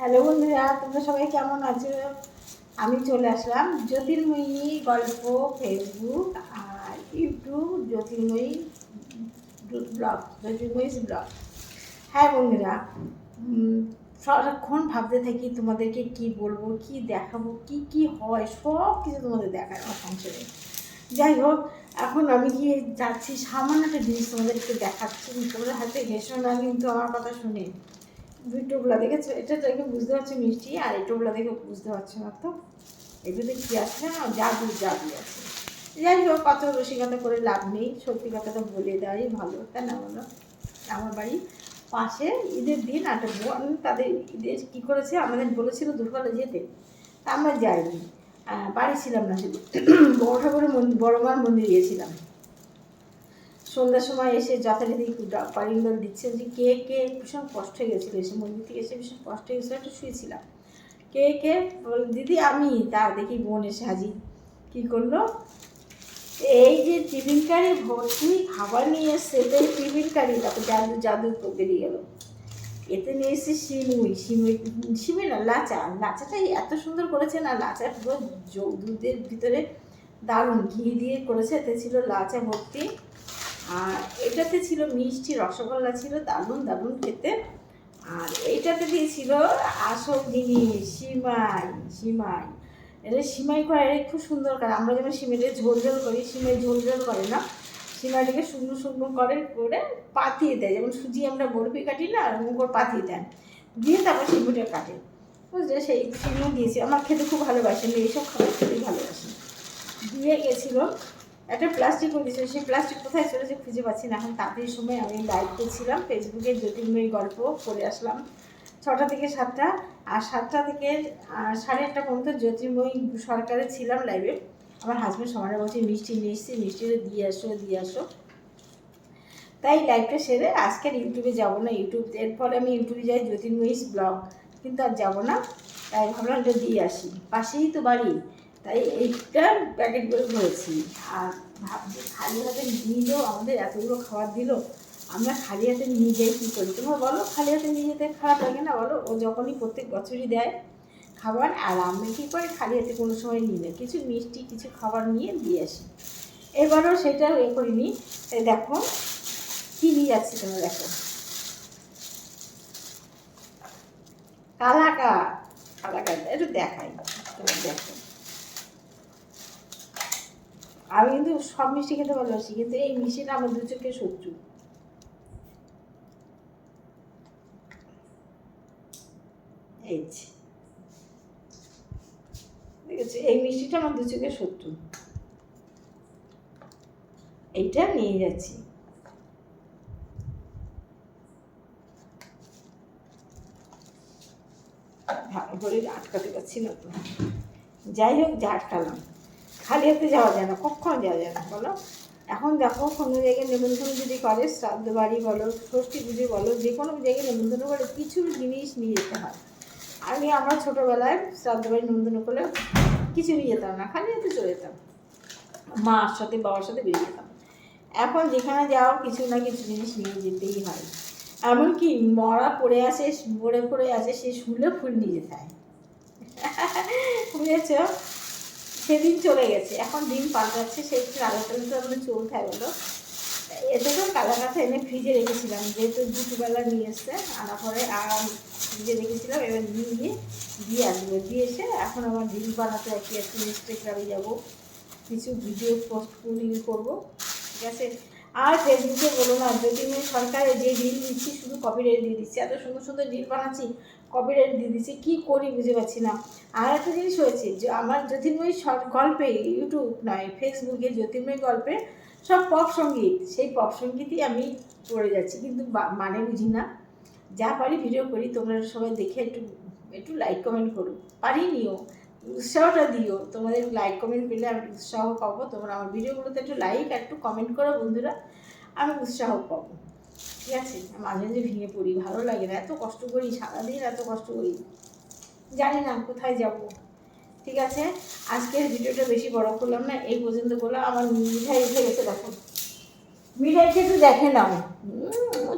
Hello বন্ধুরা, তোমরা সবাই কেমন আছো? আমি চলে আসলাম জ্যোতির্ময়ী গল্প ফেসবুক আর ইউটিউব জ্যোতির্ময়ী ব্লগ, জ্যোতির্ময়ী ব্লগ। হ্যাঁ বন্ধুরা, সারাক্ষণ ভাবতে থাকি তোমাদেরকে কি বলবো, কি দেখাবো, কি কি হয় সব কিছু তোমাদের দেখায় আমার সংসারে। যাই হোক, এখন আমি গিয়ে যাচ্ছি, সামান্য একটা জিনিস তোমাদেরকে দেখাচ্ছি। তোমরা হাতে হেসো না কিন্তু আমার কথা শুনে। দুই টোপলা দেখেছো, এটা দেখে বুঝতে পারছো মিষ্টি, আর এই টোপলা দেখে বুঝতে পারছো না। তো এগুলোতে কী আছে না, জাদু জাদু আছে। যাই হোক, কত রসিকতা করে লাভ নেই, সত্যি কথাটা বলে দেওয়াই ভালো, তাই না বলো? আমার বাড়ি পাশে ঈদের দিন একটা বোন, তাদের ঈদের কী করেছে, আমাদের বলেছিল দুপুরবেলা যেতে, তা আমরা যাইনি। বাড়ি ছিলাম না, শুধু বড় ঠাকুরের মন্দির, বড় মার মন্দির গিয়েছিলাম। সন্ধ্যার সময় এসে যথারীতি পারিন্দল দিচ্ছে যে কে কে ভীষণ কষ্ট হয়ে গেছিলো, এসে মন্দির থেকে এসে ভীষণ কষ্ট হয়ে গেছিলো, একটু শুয়েছিলাম। কে কে বল দিদি, আমি। তা দেখি বোন এসে হাজির। কী করলো, এই যে টিফিন কারি ভর্তি খাবার নিয়ে এসছে, এই টিফিন কারি, তারপর জাদু জাদু বেরিয়ে গেল। এতে নিয়ে এসছে সিমুই, সিমুই না, লাচাটাই এত সুন্দর করেছে না, লাচা পুরো দুধের ভিতরে দারুণ ঘি দিয়ে করেছে, এতে ছিল লাচা ভর্তি। আর এটাতে ছিল মিষ্টি রসগোল্লা, ছিল দারুণ দারুণ খেতে। আর এইটাতে দিয়েছিল আসল জিনিস, সিমাই। সিমাই এটা সিমাই করা, এটা খুব সুন্দর করে, আমরা যেমন সিমাইটা ঝোল ঝোল করি, সিমাই ঝোল ঝোল করে না, সিমাইটাকে শুকনো শুকনো করে করে পাতিয়ে দেয়, যেমন সুজি আমরা বরফি কাটি না, ওরকম করে পাতিয়ে দেন, দিয়ে তারপর সিমুইটা কাটে, বুঝলে? সেই সিমুই দিয়েছি, আমার খেতে খুব ভালোবাসেন, এইসব খাবার খেতেই ভালোবাসেন। দিয়ে গেছিলো, একটা প্লাস্টিক দিয়েছিল, সেই প্লাস্টিক কোথায় চলেছে খুঁজে পাচ্ছি না। এখন তাড়াতাড়ি সময় আমি লাইভ করছিলাম ফেসবুকে, জ্যোতির্ময়ী গল্প করে আসলাম 6টা থেকে 7টা, আর 7টা থেকে 8:30 পর্যন্ত জ্যোতির্ময়ী সরকারে ছিলাম লাইভে। আমার হাজব্যান্ড সবাই বলছে মিষ্টি নিয়ে এসছি, মিষ্টিটা দিয়ে আসো দিয়ে আসো। তাই লাইভটা সেরে আজকে আর ইউটিউবে যাবো না, এরপরে আমি ইউটিউবে যাই জ্যোতির্ময়ী ব্লগ, কিন্তু আর যাবো না। তাই ভাবলাম এটা দিয়ে আসি, পাশেই তো বাড়ি, তাই এইটা প্যাকেট করে ধরেছি। আর ভাবছি খালি হাতে নিলেও আমাদের এতগুলো খাবার দিল, আমরা খালি হাতে নিয়ে যাই কী করি? তোমরা বলো, খালি হাতে নিয়ে যেতে খারাপ লাগে না বলো? ও যখনই প্রত্যেক বছরই দেয় খাবার, আর আমি কী করে খালি হাতে কোনো সময় নিই না, কিছু মিষ্টি কিছু খাবার নিয়ে দিয়ে আসি। এবারও সেটা করিনি। তাই দেখো কী নিয়ে যাচ্ছি, তোমরা দেখো, কালাকাঁদ। কালাকাঁদ একটু দেখাই, তোমরা দেখো। আমি কিন্তু সব মিষ্টি খেতে ভালোবাসি, কিন্তু এই মিষ্টিটা আমার দু চোখের শত্রু। এই দেখেছি, এই মিষ্টিটা আমার দু চোখের শত্রু, এইটা নিয়ে যাচ্ছি। ভালো করে আটকাতে পারছি না তো, যাই হোক যা আটকালাম। খালি হাতে যাওয়া যায় না, কখনো যাওয়া যায় না বলো? এখন দেখো, কোনো জায়গায় নেমন্তন্ন যদি করে, শ্রাদ্ধ বাড়ি বলো, ষষ্ঠী পুজো বলো, যে কোনো জায়গায় নেমন্তন্ন করে কিছু জিনিস নিয়ে যেতে হয়। আমরা ছোটোবেলায় শ্রাদ্ধ বাড়ি নেমন্তন্ন করলে কিছু নিয়ে যেতাম না, খালি হাতে চলে যেতাম, মার সাথে বাবার সাথে বেরিয়ে যেতাম। এখন যেখানে যাও কিছু না কিছু জিনিস নিয়ে যেতেই হয়। এমনকি মরা পড়ে আসে, পড়ে আছে, সে শুলে ফুল নিয়ে যেতে হয়। বুঝেছ? সেদিন চলে গেছে, এখন দিন পাল্টাচ্ছে, সেই আলোচনা তো আমাদের চলতে হয় বলো। এতে তো কালা কাঁথা এনে ফ্রিজে রেখেছিলাম, যেহেতু দুপুরবেলা নিয়ে এসছে, আনার পরে আর ফ্রিজে রেখেছিলাম, এবার নিয়ে গিয়ে দিয়ে আসবো। দিয়ে এসে এখন আমার রিল বানাতে আর কি, একটু ইনস্টাগ্রামে যাবো, কিছু ভিডিও পোস্ট করবো, ঠিক আছে? আর ফেসবুকে বলো না, জ্যোতির্ময়ী সরকারের যে রিল দিচ্ছি শুধু কপিরাইট দিয়ে দিচ্ছি, এত সুন্দর সুন্দর রিল বানাচ্ছি, কপিরাইট দিয়ে দিচ্ছি, কী করি বুঝে পাচ্ছি না। আর একটা জিনিস হয়েছে যে আমার জ্যোতির্ময়ী গল্পে, ইউটিউব নয় ফেসবুকে জ্যোতির্ময়ী গল্পে সব পপ সঙ্গীত, সেই পপ সঙ্গীতই আমি পড়ে যাচ্ছি, কিন্তু মানে বুঝি না। যা পারি ভিডিও করি, তোমরা সবাই দেখে একটু একটু লাইক কমেন্ট করো, পারিনিও, উৎসাহটা দিও। তোমাদের লাইক কমেন্ট পেলে আমি উৎসাহ পাবো, তোমরা আমার ভিডিওগুলোতে একটু লাইক আর একটু কমেন্ট করো বন্ধুরা, আমি উৎসাহ পাবো, ঠিক আছে? মাঝে মাঝে ভেঙে পড়ি, ভালো লাগে না, এত কষ্ট করি সারাদিন, এত কষ্ট করি, জানি না কোথায় যাব। ঠিক আছে, আজকের ভিডিওটা বেশি বড় করলাম না, এই পর্যন্ত করলাম। আমার মিঠাই উঠে গেছে, দেখো মিঠাইটা একটু দেখে নাও,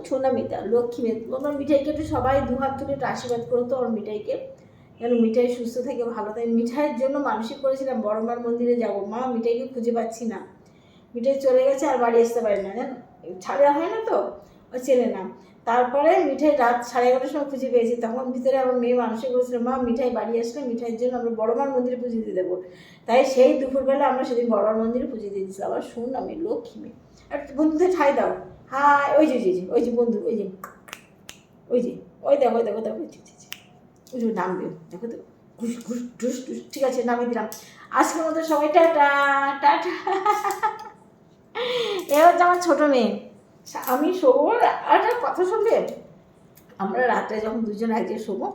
সোনা মিতা লক্ষ্মী মেয়ে। আমার মিঠাইকে একটু সবাই দু হাত তুলে একটু আশীর্বাদ করতো আমার মিঠাইকে, যেন মিঠাই সুস্থ থাকে, ভালো থাকে। মিঠাইয়ের জন্য মানসিক করেছিলাম বড় মার মন্দিরে যাব, মা মিঠাইকে খুঁজে পাচ্ছি না, মিঠাই চলে গেছে আর বাড়ি আসতে পারে না, জানো ছাড়া হয় না তো, ও চেনে না। তারপরে মিঠাই রাত 11:30টার সময় খুঁজে পেয়েছি, তখন ভিতরে আমার মেয়ে মানসিক করেছিল মা মিঠাই বাড়ি আসলে মিঠাইয়ের জন্য আমরা বড় মার মন্দিরে পুজো দিয়ে দেবো। তাই সেই দুপুরবেলা আমরা সেদিন বড় মার মন্দিরে পুজো দিয়ে দিয়েছিলাম। আবার শুন আমি লক্ষ্মী মেয়ে, আর বন্ধুদের ঠাই দাও, হাই ওই যে ওই যে বন্ধু, ওই যে ওই যে ওই দেখো দেখো দেখো, ওই যে নামবে দেখো তো, ঘুষ ঘুষ ঢুস ঢুস। ঠিক আছে নামিয়ে দিলাম। আজকের মতো সবাই টাটা টাটা। এ হচ্ছে আমার ছোটো মেয়ে। আমি শোবো, একটা কথা শুনবে, আমরা রাত্রে যখন দুজন একজন শোবো,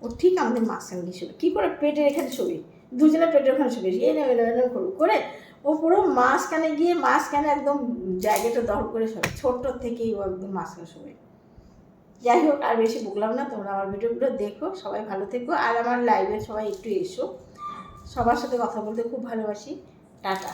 ও ঠিক আমাদের মাঝখানে গিয়ে শোবে। কী করে পেটের এখানে শোবে, দুজনে পেটের ওখানে শোবে, এরকম করে ও পুরো মাঝখানে গিয়ে মাঝখানে একদম জায়গাটা দখল করে শোবে, ছোট্ট থেকেই ও একদম মাঝখানে শোবে। যাই হোক, আর বেশি বকলাম না, তোমরা আমার ভিডিওগুলো দেখো, সবাই ভালো থেকো, আর আমার লাইভে সবাই একটু এসো, সবার সাথে কথা বলতে খুব ভালোবাসি। টাটা।